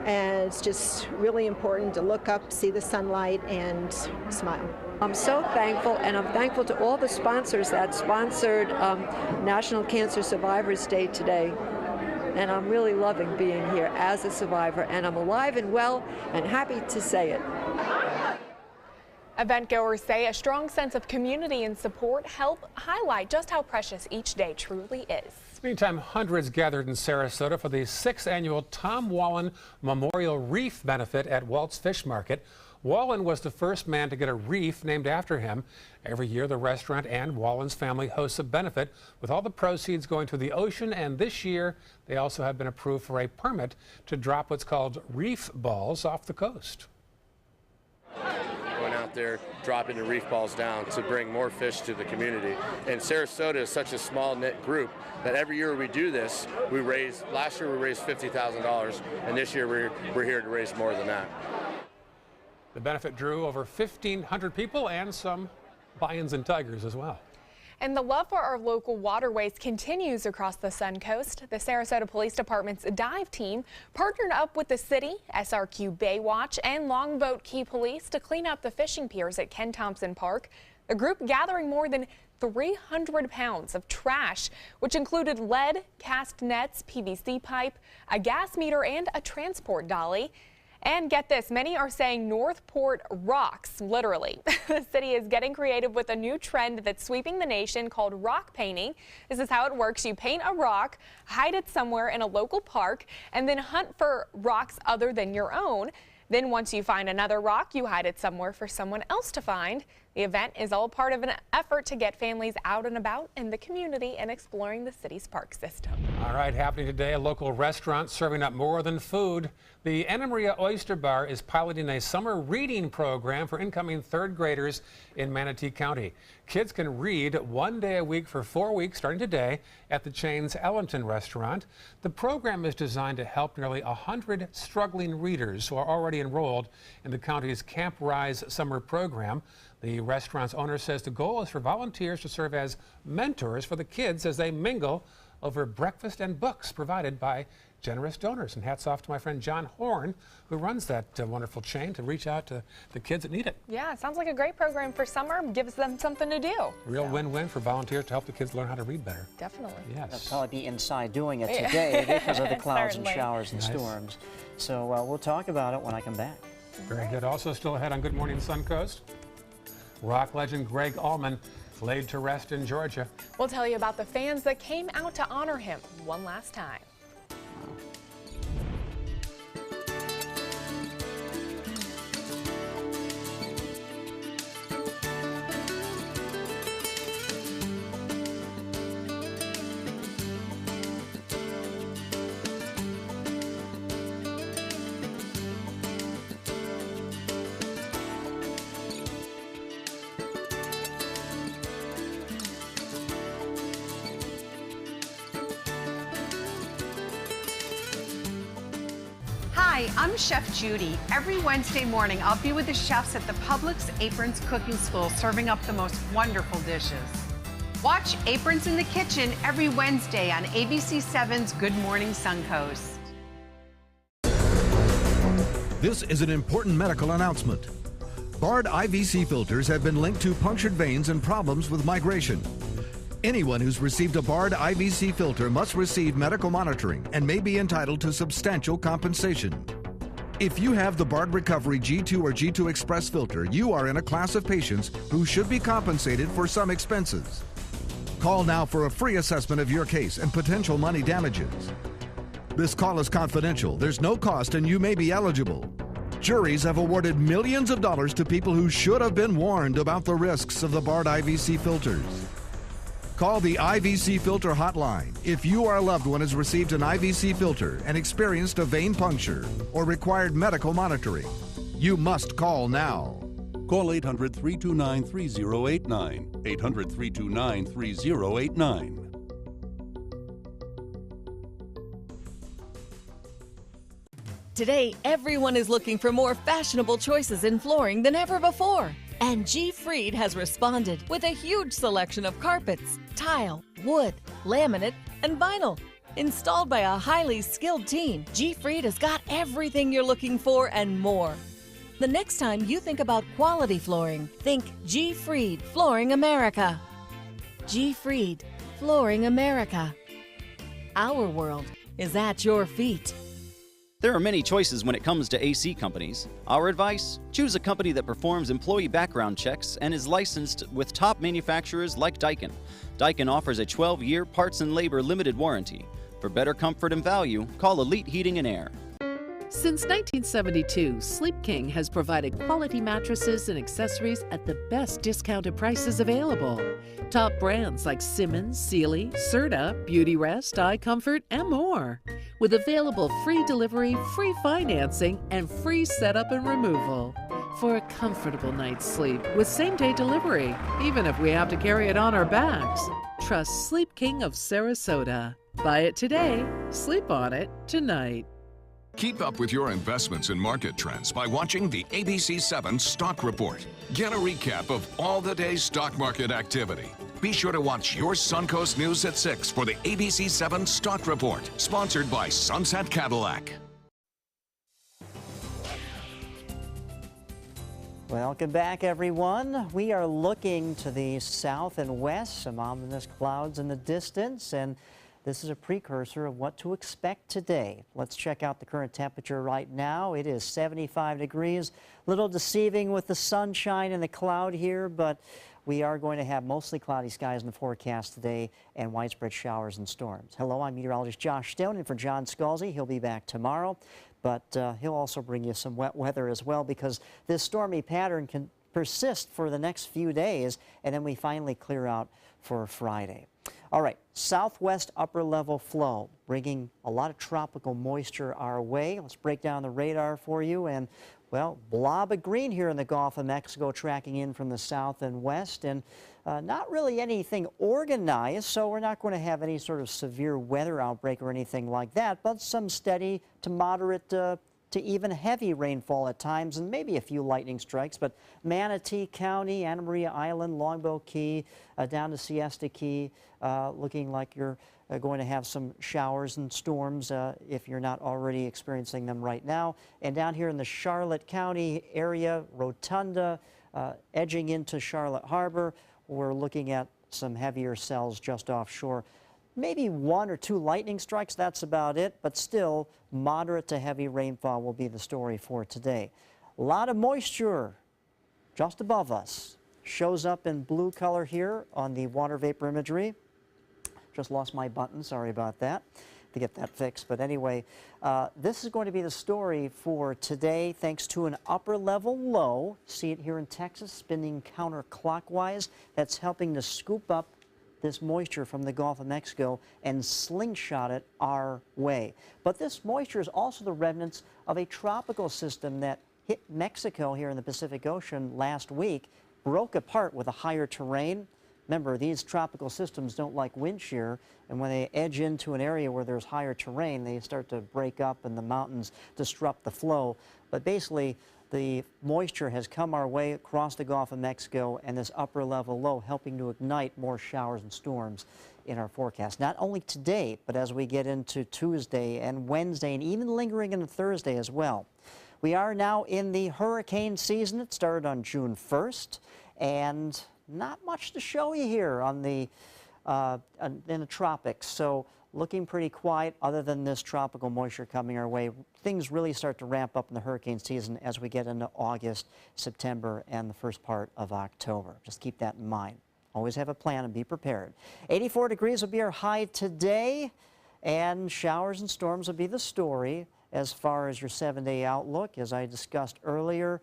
And it's just really important to look up, see the sunlight, and smile. I'm so thankful, and I'm thankful to all the sponsors that sponsored National Cancer Survivors Day today. And I'm really loving being here as a survivor, and I'm alive and well and happy to say it. Event goers say a strong sense of community and support help highlight just how precious each day truly is. Meantime, hundreds gathered in Sarasota for the 6th annual Tom Wallen Memorial Reef Benefit at Walt's Fish Market. Wallen was the first man to get a reef named after him. Every year, the restaurant and Wallen's family hosts a benefit with all the proceeds going to the ocean, and this year they also have been approved for a permit to drop what's called reef balls off the coast. Going out there, dropping the reef balls down to bring more fish to the community. And Sarasota is such a small knit group that every year we do this, last year we raised $50,000, and this year we're here to raise more than that. The benefit drew over 1,500 people and some lions and tigers as well. And the love for our local waterways continues across the Suncoast. The Sarasota Police Department's dive team partnered up with the city, SRQ Baywatch, and Longboat Key Police to clean up the fishing piers at Ken Thompson Park. The group gathering more than 300 pounds of trash, which included lead, cast nets, PVC pipe, a gas meter, and a transport dolly. And get this, many are saying Northport rocks, literally. The city is getting creative with a new trend that's sweeping the nation called rock painting. This is how it works. You paint a rock, hide it somewhere in a local park, and then hunt for rocks other than your own. Then once you find another rock, you hide it somewhere for someone else to find. The event is all part of an effort to get families out and about in the community and exploring the city's park system. All right, happening today, a local restaurant serving up more than food. The Anna Maria Oyster Bar is piloting a summer reading program for incoming 3rd graders in Manatee County. Kids can read 1 day a week for 4 weeks starting today at the chain's Ellington restaurant. The program is designed to help nearly 100 struggling readers who are already enrolled in the county's Camp Rise summer program. The restaurant's owner says the goal is for volunteers to serve as mentors for the kids as they mingle over breakfast and books provided by generous donors. And hats off to my friend John Horn, who runs that wonderful chain, to reach out to the kids that need it. Yeah, it sounds like a great program for summer. Gives them something to do. Real win-win for volunteers to help the kids learn how to read better. Definitely. Yes. They'll probably be inside doing it today because of the clouds and Certainly. showers and Nice. storms. So we'll talk about it when I come back. Very good. Also still ahead on Good Morning Suncoast, rock legend Greg Allman laid to rest in Georgia. We'll tell you about the fans that came out to honor him one last time. Hi, I'm Chef Judy. Every Wednesday morning, I'll be with the chefs at the Publix Aprons Cooking School serving up the most wonderful dishes. Watch Aprons in the Kitchen every Wednesday on ABC7's Good Morning Suncoast. This is an important medical announcement. Bard IVC filters have been linked to punctured veins and problems with migration. Anyone who's received a Bard IVC filter must receive medical monitoring and may be entitled to substantial compensation. If you have the Bard Recovery G2 or G2 Express filter, you are in a class of patients who should be compensated for some expenses. Call now for a free assessment of your case and potential money damages. This call is confidential. There's no cost and you may be eligible. Juries have awarded millions of dollars to people who should have been warned about the risks of the Bard IVC filters. Call the IVC Filter Hotline if you or a loved one has received an IVC filter and experienced a vein puncture or required medical monitoring. You must call now. Call 800-329-3089. 800-329-3089. Today, everyone is looking for more fashionable choices in flooring than ever before. And G. Fried has responded with a huge selection of carpets, tile, wood, laminate, and vinyl. Installed by a highly skilled team, G. Fried has got everything you're looking for and more. The next time you think about quality flooring, think G. Fried Flooring America. G. Fried Flooring America. Our world is at your feet. There are many choices when it comes to AC companies. Our advice? Choose a company that performs employee background checks and is licensed with top manufacturers like Daikin. Daikin offers a 12-year parts and labor limited warranty. For better comfort and value, call Elite Heating and Air. Since 1972, Sleep King has provided quality mattresses and accessories at the best discounted prices available. Top brands like Simmons, Sealy, Serta, Beautyrest, iComfort, and more. With available free delivery, free financing, and free setup and removal. For a comfortable night's sleep with same-day delivery, even if we have to carry it on our backs. Trust Sleep King of Sarasota. Buy it today, sleep on it tonight. Keep up with your investments and market trends by watching the ABC7 Stock Report. Get a recap of all the day's stock market activity. Be sure to watch your Suncoast News at 6 for the ABC7 Stock Report, sponsored by Sunset Cadillac. Welcome back, everyone. We are looking to the south and west, some ominous clouds in the distance, and this is a precursor of what to expect today. Let's check out the current temperature right now. It is 75 degrees. A little deceiving with the sunshine and the cloud here, but we are going to have mostly cloudy skies in the forecast today and widespread showers and storms. Hello, I'm meteorologist Josh Stone, and for John Scalzi, he'll be back tomorrow, but he'll also bring you some wet weather as well, because this stormy pattern can persist for the next few days, and then we finally clear out for Friday. All right, southwest upper level flow, bringing a lot of tropical moisture our way. Let's break down the radar for you. And, well, blob of green here in the Gulf of Mexico tracking in from the south and west. And not really anything organized, so we're not going to have any sort of severe weather outbreak or anything like that, but some steady to moderate to even heavy rainfall at times, and maybe a few lightning strikes. But Manatee County, Anna Maria Island, Longboat Key, down to Siesta Key, looking like you're going to have some showers and storms if you're not already experiencing them right now. And down here in the Charlotte County area, Rotunda, edging into Charlotte Harbor, we're looking at some heavier cells just offshore. Maybe 1 or 2 lightning strikes, that's about it, but still moderate to heavy rainfall will be the story for today. A lot of moisture just above us. Shows up in blue color here on the water vapor imagery. Just lost my button, sorry about that, to get that fixed. But anyway, this is going to be the story for today thanks to an upper level low. See it here in Texas, spinning counterclockwise. That's helping to scoop up this moisture from the Gulf of Mexico and slingshot it our way. But this moisture is also the remnants of a tropical system that hit Mexico here in the Pacific Ocean last week, broke apart with a higher terrain. Remember, these tropical systems don't like wind shear, and when they edge into an area where there's higher terrain, they start to break up and the mountains disrupt the flow. But basically, the moisture has come our way across the Gulf of Mexico, and this upper level low helping to ignite more showers and storms in our forecast. Not only today, but as we get into Tuesday and Wednesday, and even lingering into Thursday as well. We are now in the hurricane season. It started on June 1st, and not much to show you here on the in the tropics. So looking pretty quiet other than this tropical moisture coming our way. Things really start to ramp up in the hurricane season as we get into August, September, and the first part of October. Just keep that in mind. Always have a plan and be prepared. 84 degrees will be our high today, and showers and storms will be the story as far as your 7-day outlook. As I discussed earlier,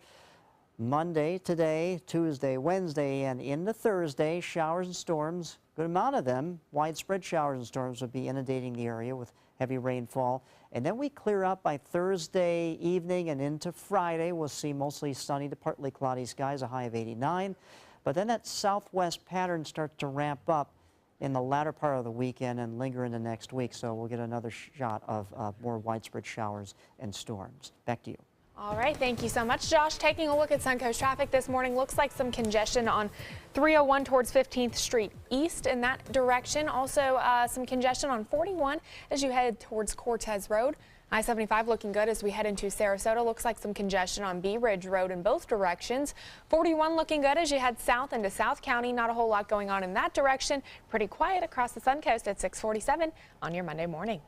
Monday, today, Tuesday, Wednesday, and into Thursday, showers and storms, good amount of them, widespread showers and storms will be inundating the area with heavy rainfall. And then we clear up by Thursday evening and into Friday. We'll see mostly sunny to partly cloudy skies, a high of 89. But then that southwest pattern starts to ramp up in the latter part of the weekend and linger into next week. So we'll get another shot of more widespread showers and storms. Back to you. All right, thank you so much, Josh. Taking a look at Suncoast traffic this morning, looks like some congestion on 301 towards 15th Street East in that direction. Also, some congestion on 41 as you head towards Cortez Road. I-75 looking good as we head into Sarasota. Looks like some congestion on Bee Ridge Road in both directions. 41 looking good as you head south into South County. Not a whole lot going on in that direction. Pretty quiet across the Suncoast at 6:47 on your Monday morning.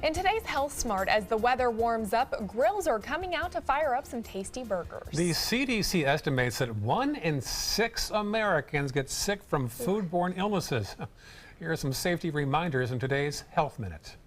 In today's Health Smart, as the weather warms up, grills are coming out to fire up some tasty burgers. The CDC estimates that 1 in 6 Americans get sick from foodborne illnesses. Here are some safety reminders in today's Health Minute.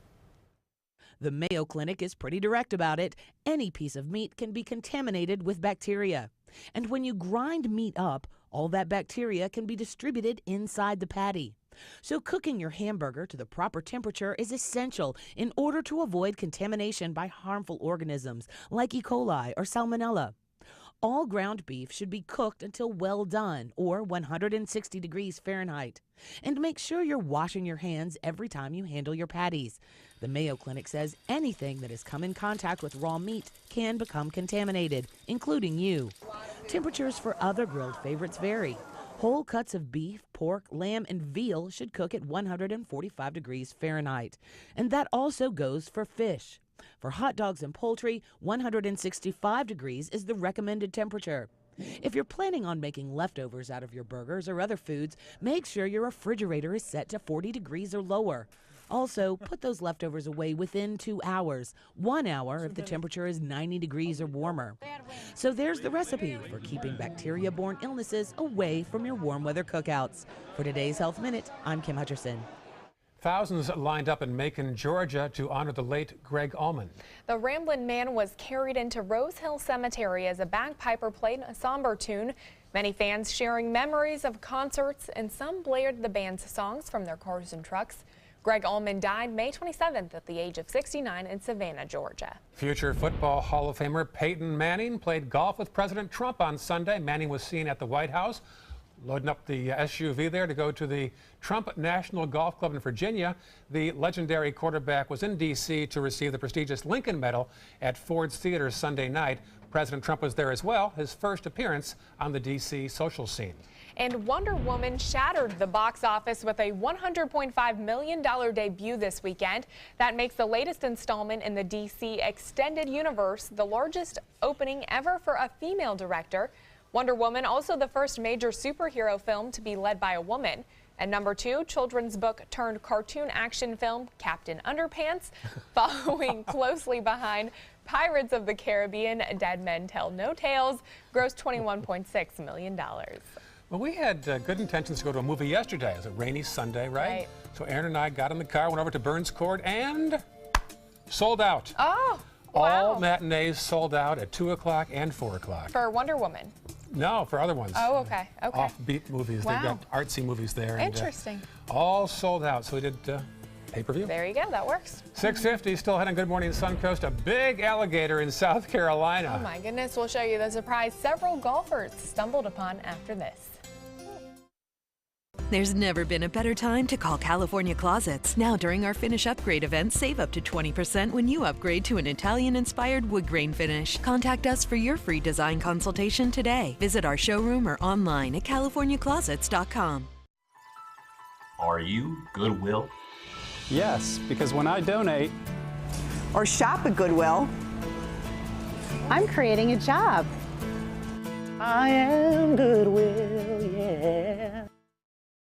The Mayo Clinic is pretty direct about it. Any piece of meat can be contaminated with bacteria. And when you grind meat up, all that bacteria can be distributed inside the patty. So cooking your hamburger to the proper temperature is essential in order to avoid contamination by harmful organisms like E. coli or Salmonella. All ground beef should be cooked until well done, or 160 degrees Fahrenheit. And make sure you're washing your hands every time you handle your patties. The Mayo Clinic says anything that has come in contact with raw meat can become contaminated, including you. Temperatures for other grilled favorites vary. Whole cuts of beef, pork, lamb, and veal should cook at 145 degrees Fahrenheit. And that also goes for fish. For hot dogs and poultry, 165 degrees is the recommended temperature. If you're planning on making leftovers out of your burgers or other foods, make sure your refrigerator is set to 40 degrees or lower. Also, put those leftovers away within 2 hours, 1 hour if the temperature is 90 degrees or warmer. So there's the recipe for keeping bacteria-borne illnesses away from your warm weather cookouts. For today's Health Minute, I'm Kim Hutcherson. Thousands lined up in Macon, Georgia to honor the late Greg Allman. The Ramblin' Man was carried into Rose Hill Cemetery as a bagpiper played a somber tune. Many fans sharing memories of concerts, and some blared the band's songs from their cars and trucks. Greg Allman died May 27th at the age of 69 in Savannah, Georgia. Future Football Hall of Famer Peyton Manning played golf with President Trump on Sunday. Manning was seen at the White House, loading up the SUV there to go to the Trump National Golf Club in Virginia. The legendary quarterback was in D.C. to receive the prestigious Lincoln Medal at Ford's Theater Sunday night. President Trump was there as well, his first appearance on the D.C. social scene. And Wonder Woman shattered the box office with a $100.5 million debut this weekend. That makes the latest installment in the DC Extended Universe the largest opening ever for a female director. Wonder Woman also the first major superhero film to be led by a woman. At number 2, children's book turned cartoon action film Captain Underpants, following closely behind Pirates of the Caribbean, Dead Men Tell No Tales, grossed $21.6 million. Well, we had good intentions to go to a movie yesterday. It was a rainy Sunday, right? So Aaron and I got in the car, went over to Burns Court, and sold out. Oh, wow. All matinees sold out at 2 o'clock and 4 o'clock. For Wonder Woman? No, for other ones. Oh, okay. Okay. Offbeat movies. Wow. They've got artsy movies there. Interesting. And, all sold out. So we did pay-per-view. There you go. That works. 6:50, still ahead on Good Morning Suncoast. A big alligator in South Carolina. Oh, my goodness. We'll show you the surprise several golfers stumbled upon after this. There's never been a better time to call California Closets. Now during our Finish Upgrade event, save up to 20% when you upgrade to an Italian-inspired wood grain finish. Contact us for your free design consultation today. Visit our showroom or online at californiaclosets.com. Are you Goodwill? Yes, because when I donate or shop at Goodwill, I'm creating a job. I am Goodwill, yeah.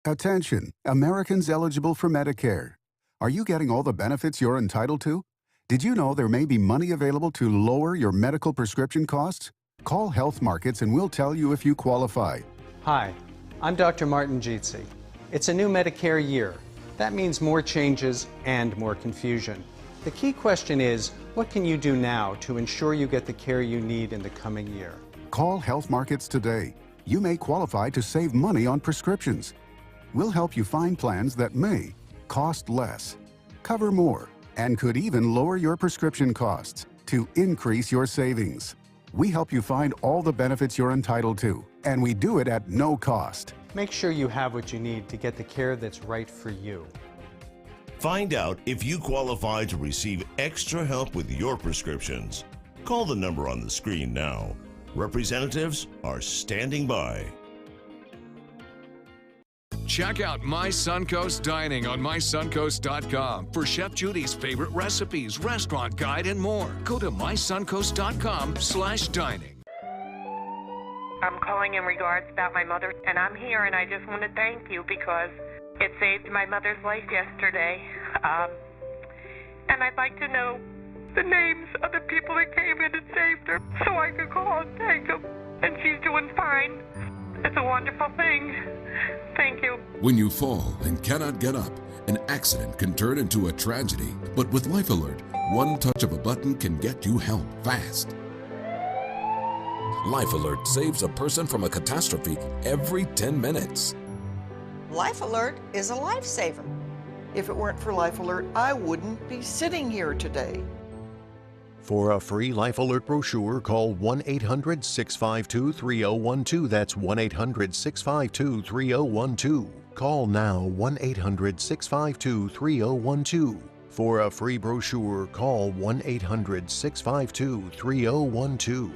Attention, Americans eligible for Medicare. Are you getting all the benefits you're entitled to? Did you know there may be money available to lower your medical prescription costs? Call Health Markets and we'll tell you if you qualify. Hi, I'm Dr. Martin Jeetsi. It's a new Medicare year. That means more changes and more confusion. The key question is, what can you do now to ensure you get the care you need in the coming year? Call Health Markets today. You may qualify to save money on prescriptions. We'll help you find plans that may cost less, cover more, and could even lower your prescription costs to increase your savings. We help you find all the benefits you're entitled to, and we do it at no cost. Make sure you have what you need to get the care that's right for you. Find out if you qualify to receive extra help with your prescriptions. Call the number on the screen now. Representatives are standing by. Check out My Suncoast Dining on mysuncoast.com for Chef Judy's favorite recipes, restaurant guide, and more. Go to mysuncoast.com/dining. I'm calling in regards about my mother, and I'm here, and I just want to thank you because it saved my mother's life yesterday. And I'd like to know the names of the people that came in and saved her so I could call and thank them. And she's doing fine. It's a wonderful thing. Thank you. When you fall and cannot get up, an accident can turn into a tragedy. But with Life Alert, one touch of a button can get you help fast. Life Alert saves a person from a catastrophe every 10 minutes. Life Alert is a lifesaver. If it weren't for Life Alert, I wouldn't be sitting here today. For a free Life Alert brochure, call 1-800-652-3012. That's 1-800-652-3012. Call now 1-800-652-3012. For a free brochure, call 1-800-652-3012.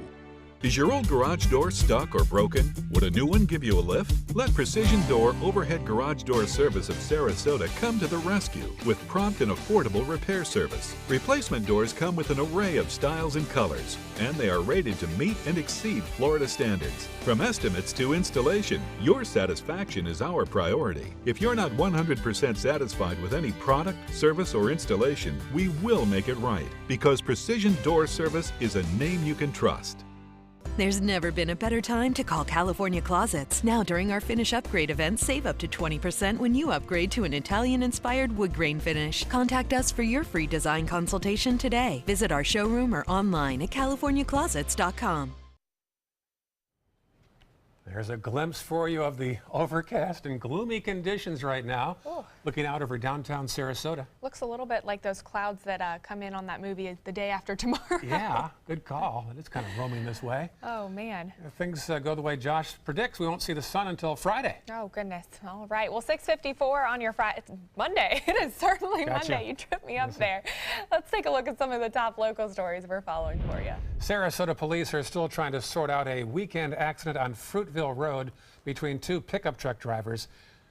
Is your old garage door stuck or broken? Would a new one give you a lift? Let Precision Door Overhead Garage Door Service of Sarasota come to the rescue with prompt and affordable repair service. Replacement doors come with an array of styles and colors, and they are rated to meet and exceed Florida standards. From estimates to installation, your satisfaction is our priority. If you're not 100% satisfied with any product, service, or installation, we will make it right, because Precision Door Service is a name you can trust. There's never been a better time to call California Closets. Now during our Finish Upgrade event, save up to 20% when you upgrade to an Italian-inspired wood grain finish. Contact us for your free design consultation today. Visit our showroom or online at californiaclosets.com. There's a glimpse for you of the overcast and gloomy conditions right now. Oh. looking out over downtown Sarasota. Looks a little bit like those clouds that come in on that movie The Day After Tomorrow. Yeah, good call. It is kind of roaming this way. Oh, man. If things go the way Josh predicts, we won't see the sun until Friday. Oh, goodness. All right. Well, 6:54 on your Friday. It's Monday. It is certainly Gotcha. Monday. You tripped me up there. Let's take a look at some of the top local stories we're following for you. Sarasota police are still trying to sort out a weekend accident on Fruitville Road between two pickup truck drivers.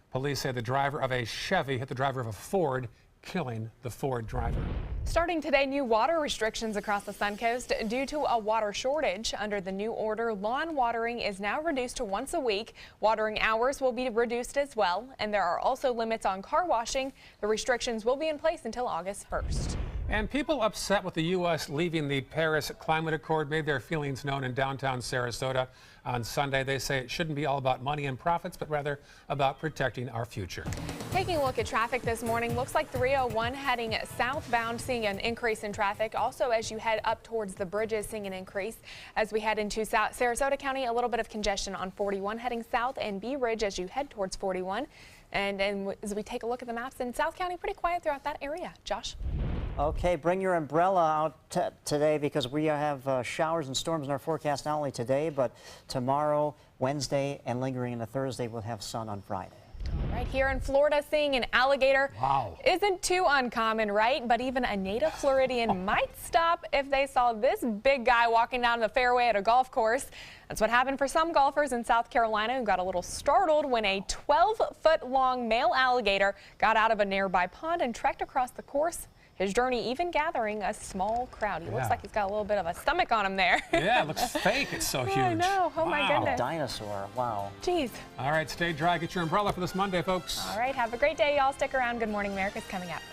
Police say the driver of a Chevy hit the driver of a Ford, killing the Ford driver. Starting today, new water restrictions across the Suncoast due to a water shortage. Under the new order, lawn watering is now reduced to once a week. Watering hours will be reduced as well, and there are also limits on car washing. The restrictions will be in place until August 1st. And people upset with the U.S. leaving the Paris Climate Accord made their feelings known in downtown Sarasota on Sunday. They say it shouldn't be all about money and profits, but rather about protecting our future. Taking a look at traffic this morning, looks like 301 heading southbound, seeing an increase in traffic. Also, as you head up towards the bridges, seeing an increase. As we head into Sarasota County, a little bit of congestion on 41 heading south, and Bee Ridge as you head towards 41. And as we take a look at the maps in South County, pretty quiet throughout that area. Josh? Okay, bring your umbrella out today because we have showers and storms in our forecast not only today, but tomorrow, Wednesday, and lingering into Thursday. We'll have sun on Friday. Right here in Florida, seeing an alligator isn't too uncommon, right? But even a native Floridian might stop if they saw this big guy walking down the fairway at a golf course. That's what happened for some golfers in South Carolina who got a little startled when a 12-foot-long male alligator got out of a nearby pond and trekked across the course. His journey even gathering a small crowd. He looks like he's got a little bit of a stomach on him there. Yeah, it looks fake. It's so huge. I know. Oh, my goodness. A dinosaur. Wow. Jeez. All right, stay dry. Get your umbrella for this Monday, folks. All right, have a great day, y'all. Stick around. Good Morning America is coming up.